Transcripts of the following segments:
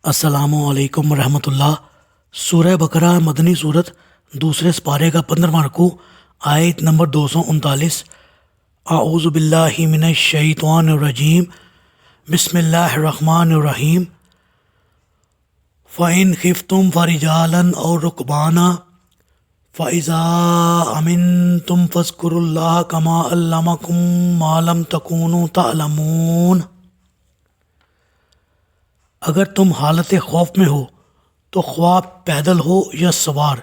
السلام علیکم ورحمۃ اللہ۔ سورہ بقرہ مدنی صورت، دوسرے سپارے کا 15واں رکوع، آیت نمبر 239۔ اعوذ باللہ من الشیطان الرجیم، بسم اللہ الرحمن الرحیم۔ فَإِنْ خِفْتُمْ فَرِجَالًا أَوْ رُكْبَانًا فَإِذَا أَمِنْتُمْ فَاذْكُرُوا اللَّهَ كَمَا عَلَّمَكُمْ مَا لَمْ تَكُونُوا تَعْلَمُونَ۔ اگر تم حالت خوف میں ہو تو خواہ پیدل ہو یا سوار،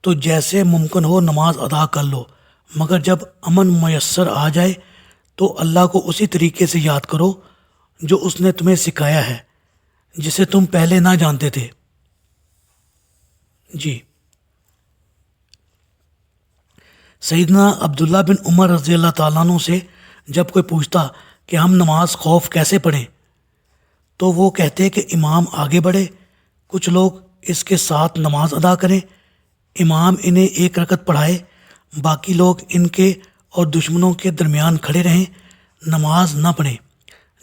تو جیسے ممکن ہو نماز ادا کر لو، مگر جب امن میسر آ جائے تو اللہ کو اسی طریقے سے یاد کرو جو اس نے تمہیں سکھایا ہے، جسے تم پہلے نہ جانتے تھے۔ سیدنا عبداللہ بن عمر رضی اللہ تعالیٰ عنہ سے جب کوئی پوچھتا کہ ہم نماز خوف کیسے پڑھیں، تو وہ کہتے کہ امام آگے بڑھے، کچھ لوگ اس کے ساتھ نماز ادا کریں، امام انہیں ایک رکعت پڑھائے، باقی لوگ ان کے اور دشمنوں کے درمیان کھڑے رہیں، نماز نہ پڑھیں۔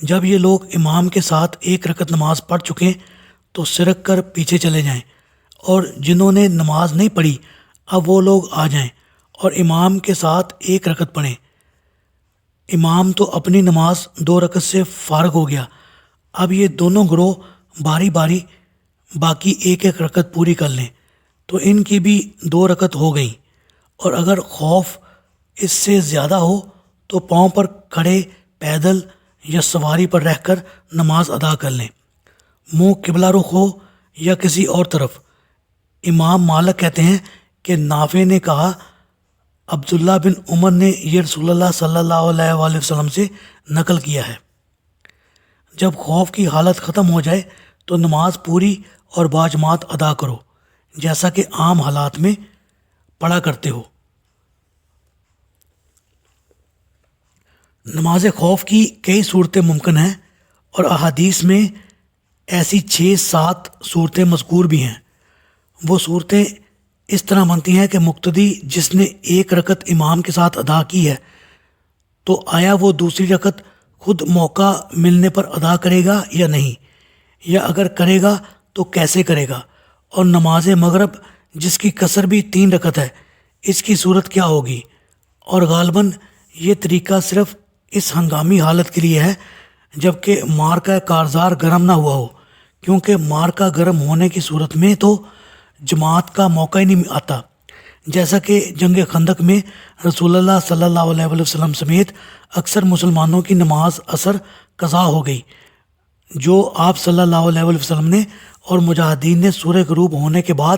جب یہ لوگ امام کے ساتھ ایک رکعت نماز پڑھ چکیں تو سرک کر پیچھے چلے جائیں، اور جنہوں نے نماز نہیں پڑھی اب وہ لوگ آ جائیں اور امام کے ساتھ ایک رکعت پڑھیں۔ امام تو اپنی نماز 2 رکعت سے فارغ ہو گیا، اب یہ دونوں گروہ باری باری باقی ایک ایک رکعت پوری کر لیں تو ان کی بھی 2 رکعت ہو گئیں، اور اگر خوف اس سے زیادہ ہو تو پاؤں پر کھڑے پیدل یا سواری پر رہ کر نماز ادا کر لیں، منہ قبلہ رخ ہو یا کسی اور طرف۔ امام مالک کہتے ہیں کہ نافع نے کہا عبداللہ بن عمر نے یہ رسول اللہ صلی اللہ علیہ وآلہ وسلم سے نقل کیا ہے۔ جب خوف کی حالت ختم ہو جائے تو نماز پوری اور باجماعت ادا کرو، جیسا کہ عام حالات میں پڑھا کرتے ہو۔ نماز خوف کی کئی صورتیں ممکن ہیں، اور احادیث میں ایسی 6-7 صورتیں مذکور بھی ہیں۔ وہ صورتیں اس طرح بنتی ہیں کہ مقتدی جس نے ایک رکعت امام کے ساتھ ادا کی ہے تو آیا وہ دوسری رکعت خود موقع ملنے پر ادا کرے گا یا نہیں، یا اگر کرے گا تو کیسے کرے گا، اور نماز مغرب جس کی قصر بھی 3 رکعت ہے اس کی صورت کیا ہوگی۔ اور غالباً یہ طریقہ صرف اس ہنگامی حالت کے لیے ہے جب کہ مارکہ کارزار گرم نہ ہوا ہو، کیونکہ مارکہ گرم ہونے کی صورت میں تو جماعت کا موقع ہی نہیں آتا، جیسا کہ جنگ خندق میں رسول اللہ صلی اللہ علیہ وسلم سمیت اکثر مسلمانوں کی نماز عصر قضا ہو گئی، جو آپ صلی اللہ علیہ وسلم نے اور مجاہدین نے سورہ غروب ہونے کے بعد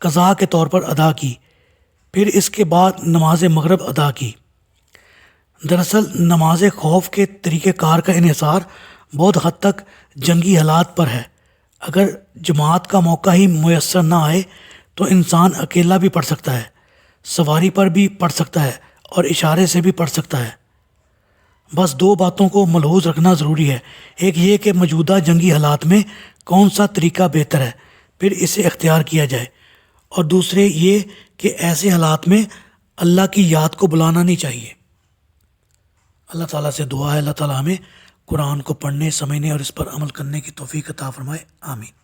قضا کے طور پر ادا کی، پھر اس کے بعد نماز مغرب ادا کی۔ دراصل نماز خوف کے طریقہ کار کا انحصار بہت حد تک جنگی حالات پر ہے۔ اگر جماعت کا موقع ہی میسر نہ آئے تو انسان اکیلا بھی پڑھ سکتا ہے، سواری پر بھی پڑھ سکتا ہے، اور اشارے سے بھی پڑھ سکتا ہے۔ بس 2 باتوں کو ملحوظ رکھنا ضروری ہے، ایک یہ کہ موجودہ جنگی حالات میں کون سا طریقہ بہتر ہے، پھر اسے اختیار کیا جائے، اور دوسرے یہ کہ ایسے حالات میں اللہ کی یاد کو بلانا نہیں چاہیے۔ اللہ تعالیٰ سے دعا ہے اللہ تعالیٰ ہمیں قرآن کو پڑھنے، سمجھنے اور اس پر عمل کرنے کی توفیق عطا فرمائے، آمین۔